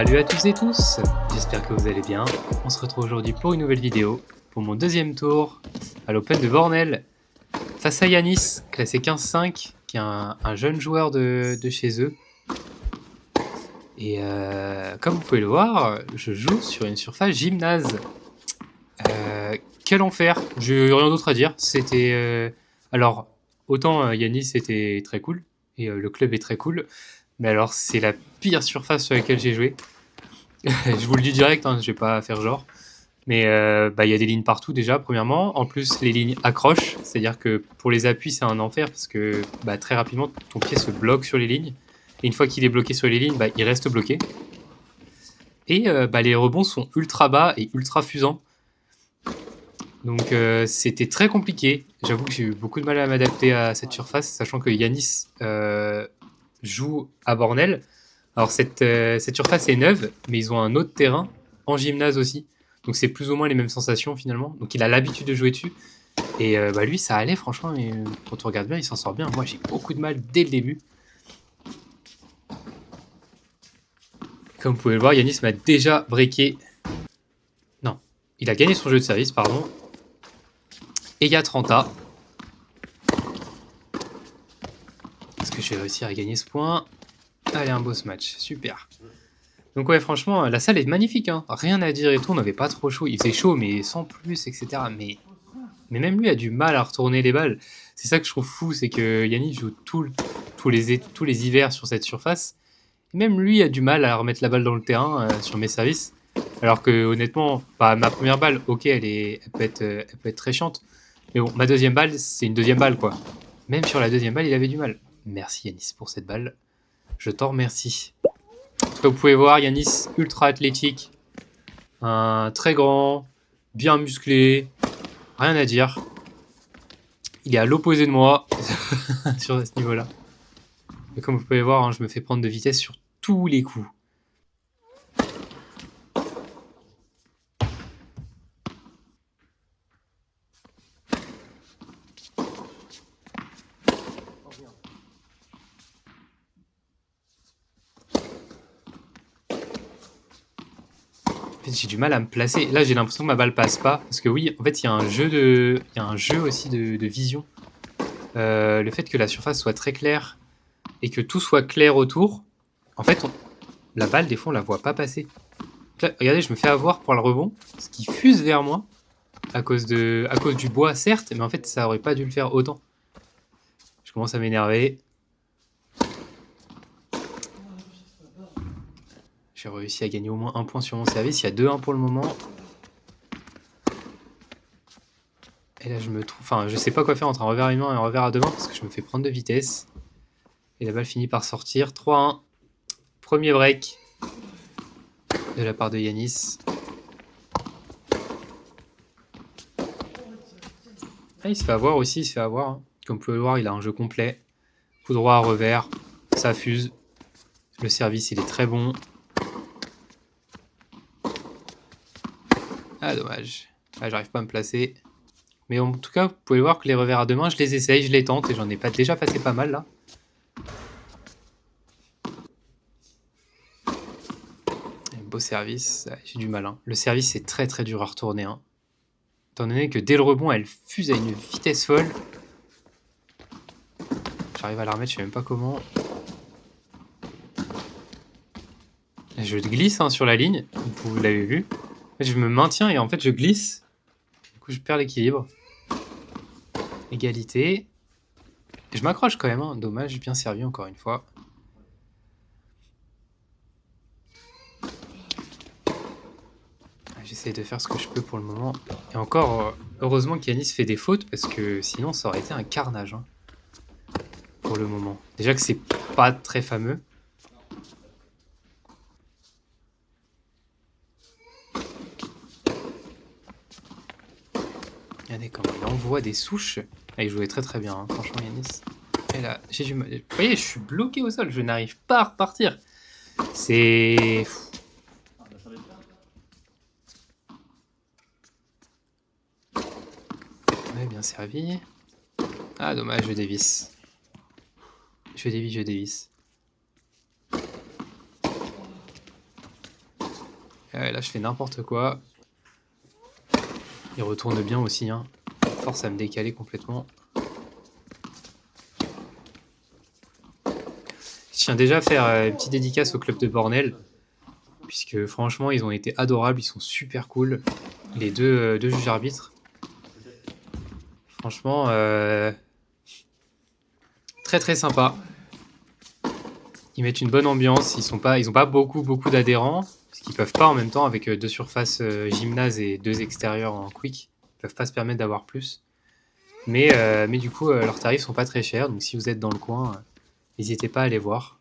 Salut à tous et tous, j'espère que vous allez bien. On se retrouve aujourd'hui pour une nouvelle vidéo, pour mon deuxième tour à l'Open de Bornel, face à Yanis, classé 15-5, qui est un jeune joueur de chez eux. Et comme vous pouvez le voir, je joue sur une surface gymnase. Quel enfer, j'ai rien d'autre à dire. C'était... alors, autant Yanis était très cool, et le club est très cool, mais alors c'est la pire surface sur laquelle j'ai joué. Je vous le dis direct, hein, je vais pas faire genre. Mais il y a des lignes partout déjà, premièrement. En plus, les lignes accrochent, c'est-à-dire que pour les appuis, c'est un enfer parce que très rapidement, ton pied se bloque sur les lignes. Et une fois qu'il est bloqué sur les lignes, il reste bloqué. Et les rebonds sont ultra bas et ultra fusants. Donc c'était très compliqué. J'avoue que j'ai eu beaucoup de mal à m'adapter à cette surface, sachant que Yanis joue à Bornel. Alors cette surface est neuve, mais ils ont un autre terrain en gymnase aussi. Donc c'est plus ou moins les mêmes sensations finalement. Donc il a l'habitude de jouer dessus. Et lui ça allait franchement, mais quand on regarde bien il s'en sort bien. Moi j'ai beaucoup de mal dès le début. Comme vous pouvez le voir, Yanis m'a déjà breaké. Non, il a gagné son jeu de service, pardon. Et il y a 30A. Est-ce que je vais réussir à gagner ce point? Allez, un beau match, super. Donc ouais, franchement, la salle est magnifique, hein. Rien à dire et tout, on n'avait pas trop chaud. Il faisait chaud, mais sans plus, etc. Mais même lui a du mal à retourner les balles. C'est ça que je trouve fou, c'est que Yannick joue tous les hivers sur cette surface. Même lui a du mal à remettre la balle dans le terrain sur mes services. Alors que honnêtement, ma première balle, ok, elle peut être très chiante. Mais bon, ma deuxième balle, c'est une deuxième balle, quoi. Même sur la deuxième balle, il avait du mal. Merci Yanis pour cette balle. Je t'en remercie. Comme vous pouvez voir, Yanis, ultra athlétique. Un très grand, bien musclé. Rien à dire. Il est à l'opposé de moi sur ce niveau-là. Et comme vous pouvez voir, hein, je me fais prendre de vitesse sur tous les coups. En fait, j'ai du mal à me placer. Là, j'ai l'impression que ma balle passe pas. Parce que oui, en fait, il y a un jeu aussi de vision. Le fait que la surface soit très claire et que tout soit clair autour, en fait, la balle, des fois, on la voit pas passer. Là, regardez, je me fais avoir pour le rebond, ce qui fuse vers moi à cause du bois, certes, mais en fait, ça aurait pas dû le faire autant. Je commence à m'énerver. J'ai réussi à gagner au moins un point sur mon service. Il y a 2-1 pour le moment. Et là, je me trouve... Enfin, je sais pas quoi faire entre un revers à une main et un revers à deux mains parce que je me fais prendre de vitesse. Et la balle finit par sortir. 3-1. Premier break de la part de Yanis. Ah, il se fait avoir aussi, il se fait avoir. Hein. Comme vous pouvez le voir, il a un jeu complet. Coup droit à revers. Ça fuse. Le service, il est très bon. Ah, dommage. Ah, j'arrive pas à me placer. Mais en tout cas, vous pouvez voir que les revers à deux mains, je les essaye, je les tente. Et j'en ai déjà passé pas mal, là. Beau service. J'ai du mal. Hein. Le service, c'est très très dur à retourner. Hein. Étant donné que dès le rebond, elle fuse à une vitesse folle. J'arrive à la remettre, je sais même pas comment. Je glisse hein, sur la ligne, vous l'avez vu. Je me maintiens et en fait je glisse. Du coup je perds l'équilibre. Égalité. Et je m'accroche quand même, hein. Dommage, bien servi encore une fois. J'essaie de faire ce que je peux pour le moment. Et encore, heureusement qu'Yanis fait des fautes parce que sinon ça aurait été un carnage. Hein, pour le moment. Déjà que c'est pas très fameux. Regardez comment il envoie des souches. Ah, il jouait très très bien, hein, franchement Yanis. Et là, j'ai du mal. Vous voyez, je suis bloqué au sol, je n'arrive pas à repartir. C'est... Ouais, bien servi. Ah, dommage, je dévisse. Je dévisse. Là, je fais n'importe quoi. Il retourne bien aussi. Hein. Force à me décaler complètement. Je tiens déjà à faire une petite dédicace au club de Bornel. Puisque franchement, ils ont été adorables. Ils sont super cool. Les deux juges arbitres. Franchement, très très sympa. Ils mettent une bonne ambiance. Ils ont pas beaucoup d'adhérents. Parce qu'ils peuvent pas en même temps, avec 2 surfaces gymnase et 2 extérieurs en quick. Ils peuvent pas se permettre d'avoir plus. Mais du coup, leurs tarifs sont pas très chers. Donc si vous êtes dans le coin, n'hésitez pas à aller voir.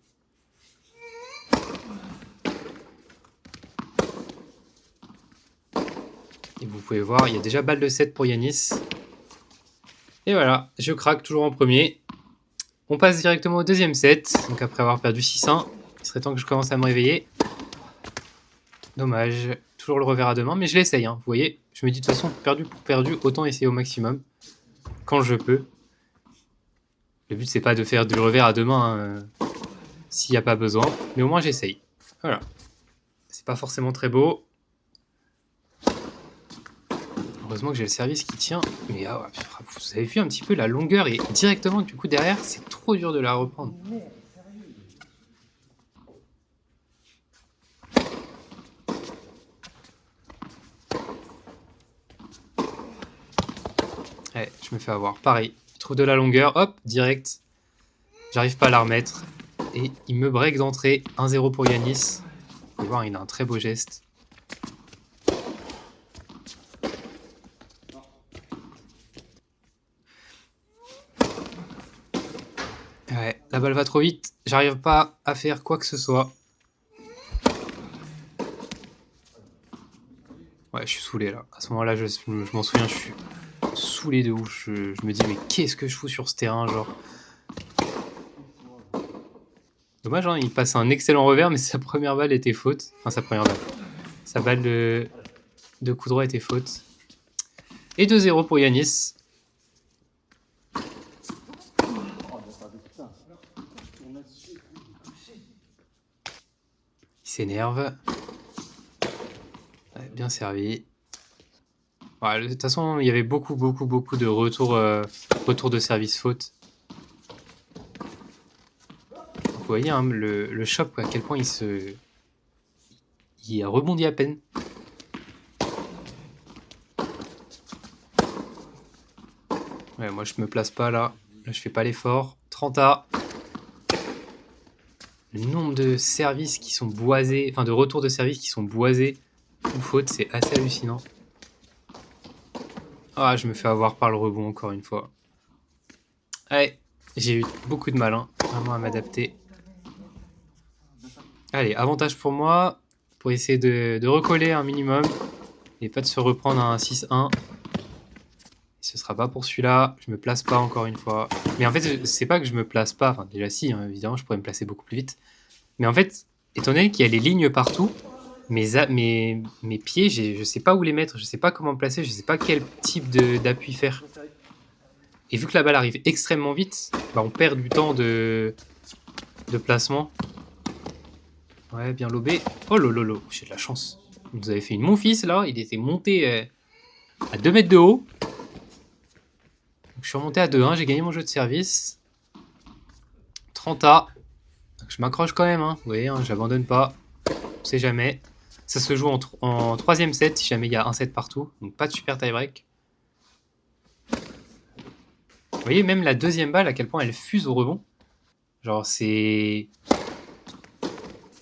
Et vous pouvez voir, il y a déjà balle de 7 pour Yanis. Et voilà, je craque toujours en premier. On passe directement au deuxième set. Donc après avoir perdu 6-1, il serait temps que je commence à me réveiller. Dommage. Toujours le revers à deux mains, mais je l'essaye. Hein. Vous voyez, je me dis de toute façon, perdu pour perdu, autant essayer au maximum. Quand je peux. Le but, c'est pas de faire du revers à deux mains s'il n'y a pas besoin. Mais au moins, j'essaye. Voilà. C'est pas forcément très beau. Heureusement que j'ai le service qui tient. Mais vous avez vu un petit peu la longueur et directement du coup derrière, c'est trop dur de la reprendre. Ouais, je me fais avoir. Pareil, je trouve de la longueur, hop, direct. J'arrive pas à la remettre. Et il me break d'entrée. 1-0 pour Yanis. Vous pouvez voir, il a un très beau geste. Ouais, la balle va trop vite. J'arrive pas à faire quoi que ce soit. Ouais, je suis saoulé là. À ce moment-là, je m'en souviens, je suis saoulé de ouf. Je me dis, mais qu'est-ce que je fous sur ce terrain, genre. Dommage, hein, il passe un excellent revers, mais sa première balle était faute. Enfin, sa première balle. Sa balle de coup droit était faute. Et 2-0 pour Yanis. Il s'énerve. Ouais, bien servi. Ouais, de toute façon, il y avait beaucoup de retours de service faute. Vous voyez hein, le shop, à quel point il rebondit à peine. Ouais, moi, je me place pas là. Là, je fais pas l'effort. 30A. Le nombre de services qui sont boisés, enfin de retours de service qui sont boisés ou faute, c'est assez hallucinant. Ah, je me fais avoir par le rebond encore une fois. Ouais, j'ai eu beaucoup de mal, hein, vraiment à m'adapter. Allez, avantage pour moi, pour essayer de recoller un minimum et pas de se reprendre à un 6-1. Ce sera pas pour celui-là, je me place pas encore une fois. Mais en fait, c'est pas que je me place pas, enfin déjà si, hein, évidemment, je pourrais me placer beaucoup plus vite. Mais en fait, étant donné qu'il y a les lignes partout, mes pieds, je sais pas où les mettre, je sais pas comment me placer, je sais pas quel type d'appui faire. Et vu que la balle arrive extrêmement vite, bah on perd du temps de placement. Ouais, bien lobé. Oh lolo, j'ai de la chance. Vous avez fait une mon fils là, il était monté à 2 mètres de haut. Donc, je suis remonté à 2-1, j'ai gagné mon jeu de service. 30A. Donc, je m'accroche quand même, hein. Vous voyez, hein, j'abandonne pas. On sait jamais. Ça se joue en troisième set si jamais il y a un set partout. Donc pas de super tie-break. Vous voyez même la deuxième balle à quel point elle fuse au rebond. Genre c'est...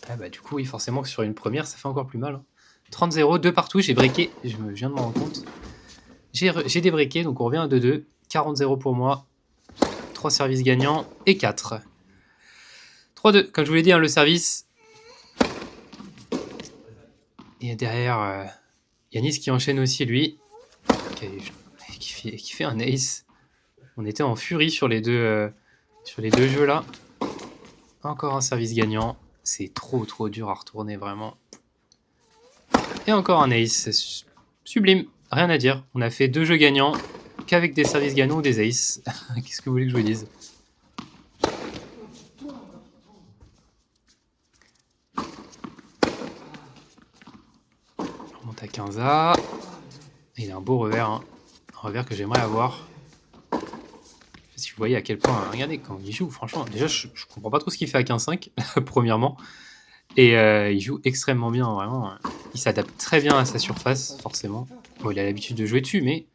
Ah bah du coup oui forcément que sur une première ça fait encore plus mal. Hein. 30-0, 2 partout, j'ai breaké. Je viens de m'en rendre compte. J'ai débreaké donc on revient à 2-2. 40-0 pour moi. 3 services gagnants et 4. 3-2. Comme je vous l'ai dit, hein, le service. Et derrière, Yanis qui enchaîne aussi lui. Qui fait un ace. On était en furie sur les deux jeux là. Encore un service gagnant. C'est trop dur à retourner vraiment. Et encore un ace. Sublime. Rien à dire. On a fait 2 jeux gagnants qu'avec des services gagnants ou des aces. Qu'est-ce que vous voulez que je vous dise? 15A. Et il a un beau revers, hein. Un revers que j'aimerais avoir. Si vous voyez à quel point, regardez quand il joue, franchement, déjà je comprends pas trop ce qu'il fait à 15-5, premièrement. Et il joue extrêmement bien, vraiment. Il s'adapte très bien à sa surface, forcément. Bon, il a l'habitude de jouer dessus, mais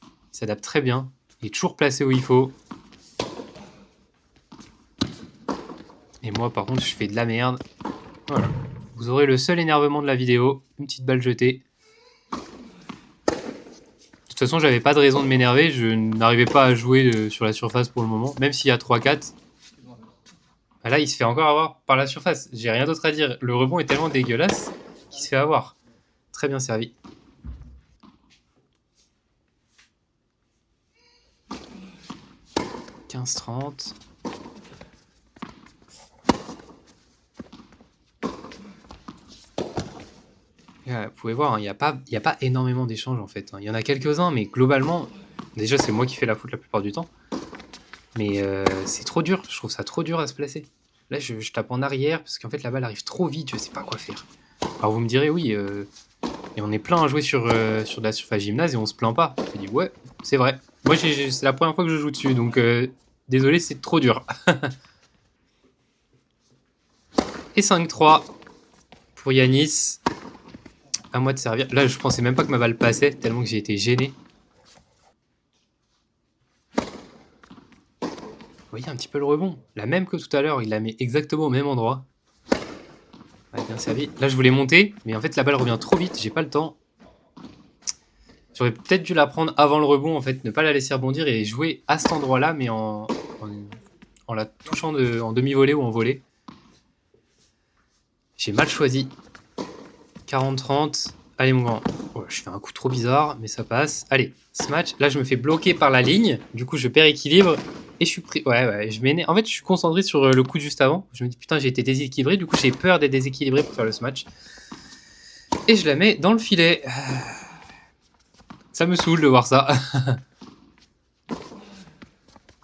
il s'adapte très bien. Il est toujours placé où il faut. Et moi, par contre, je fais de la merde. Voilà. Vous aurez le seul énervement de la vidéo. Une petite balle jetée. De toute façon, j'avais pas de raison de m'énerver. Je n'arrivais pas à jouer sur la surface pour le moment. Même s'il y a 3-4. Là, il se fait encore avoir par la surface. J'ai rien d'autre à dire. Le rebond est tellement dégueulasse qu'il se fait avoir. Très bien servi. « 15-30. » Vous pouvez voir, il n'y a pas énormément d'échanges en fait. Il y en a quelques-uns, mais globalement, déjà c'est moi qui fais la faute la plupart du temps. Mais c'est trop dur, je trouve ça trop dur à se placer. Là je tape en arrière parce qu'en fait la balle arrive trop vite, je sais pas quoi faire. Alors vous me direz oui, et on est plein à jouer sur de la surface gymnase et on se plaint pas. Je dis ouais, c'est vrai. Moi c'est la première fois que je joue dessus, donc désolé, c'est trop dur. Et 5-3 pour Yanis. À moi de servir. Là, je pensais même pas que ma balle passait, tellement que j'ai été gêné. Vous voyez un petit peu le rebond. La même que tout à l'heure, il la met exactement au même endroit. Ouais, bien servi. Là, je voulais monter, mais en fait, la balle revient trop vite, j'ai pas le temps. J'aurais peut-être dû la prendre avant le rebond, en fait, ne pas la laisser rebondir et jouer à cet endroit-là, mais en la touchant en demi-volée ou en volée. J'ai mal choisi. 40-30. Allez mon grand. Oh, je fais un coup trop bizarre, mais ça passe. Allez, smash. Là, je me fais bloquer par la ligne. Du coup, je perds équilibre. Et je suis pris. Ouais, je m'énerve. En fait, je suis concentré sur le coup de juste avant. Je me dis, putain, j'ai été déséquilibré. Du coup, j'ai peur d'être déséquilibré pour faire le smash. Et je la mets dans le filet. Ça me saoule de voir ça.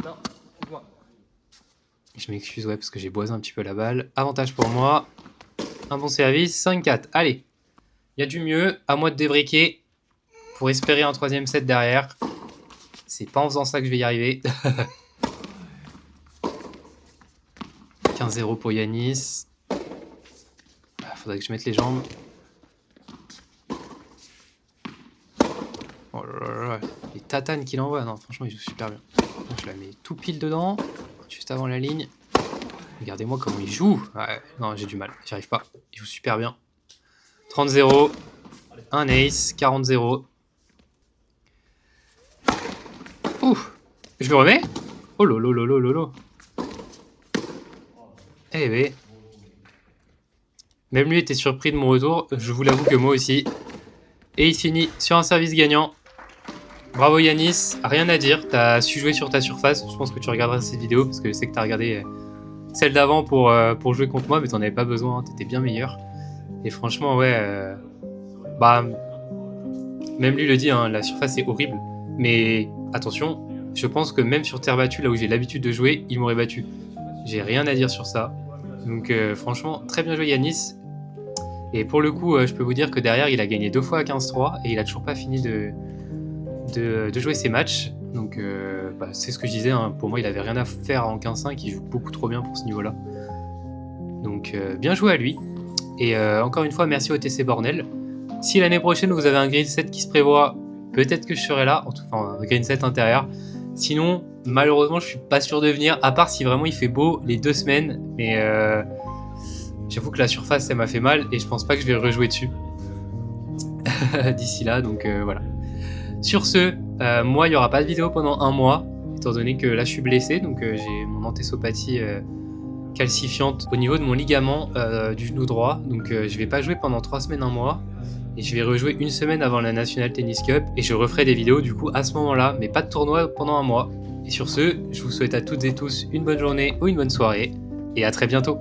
Non, je m'excuse, ouais, parce que j'ai boisé un petit peu la balle. Avantage pour moi. Un bon service. 5-4. Allez. Il y a du mieux, à moi de débriquer pour espérer un troisième set derrière. C'est pas en faisant ça que je vais y arriver. 15-0 pour Yanis. Faudrait que je mette les jambes. Oh là là là, les tatanes qu'il envoie. Non, franchement, il joue super bien. Je la mets tout pile dedans, juste avant la ligne. Regardez-moi comment il joue. Ouais, non, j'ai du mal, j'y arrive pas. Il joue super bien. 30-0. Un ace, 40-0. Ouh, je le remets. Oh lolo lolo lolo. Eh ben. Même lui était surpris de mon retour, je vous l'avoue que moi aussi. Et il finit sur un service gagnant. Bravo Yanis, rien à dire, t'as su jouer sur ta surface. Je pense que tu regarderas cette vidéo parce que je sais que t'as regardé celle d'avant pour jouer contre moi, mais t'en avais pas besoin, hein, t'étais bien meilleur. Et franchement, ouais, bah, même lui le dit, hein, la surface est horrible. Mais attention, je pense que même sur terre battue, là où j'ai l'habitude de jouer, il m'aurait battu. J'ai rien à dire sur ça. Donc franchement, très bien joué Yanis. Et pour le coup, je peux vous dire que derrière, il a gagné 2 fois à 15-3 et il a toujours pas fini de jouer ses matchs. Donc c'est ce que je disais, hein, pour moi il avait rien à faire en 15-5, il joue beaucoup trop bien pour ce niveau là. Donc bien joué à lui. Et encore une fois merci au TC Bornel. Si l'année prochaine vous avez un green set qui se prévoit, peut-être que je serai là, enfin un green set intérieur. Sinon malheureusement je suis pas sûr de venir, à part si vraiment il fait beau les 2 semaines. Mais j'avoue que la surface ça m'a fait mal et je pense pas que je vais rejouer dessus d'ici là, donc voilà. Sur ce, moi il n'y aura pas de vidéo pendant 1 mois, étant donné que là je suis blessé, donc j'ai mon antéssopathie calcifiante au niveau de mon ligament du genou droit, donc je vais pas jouer pendant 3 semaines, 1 mois, et je vais rejouer 1 semaine avant la National Tennis Cup, et je referai des vidéos du coup à ce moment-là, mais pas de tournoi pendant 1 mois. Et sur ce, je vous souhaite à toutes et tous une bonne journée ou une bonne soirée, et à très bientôt.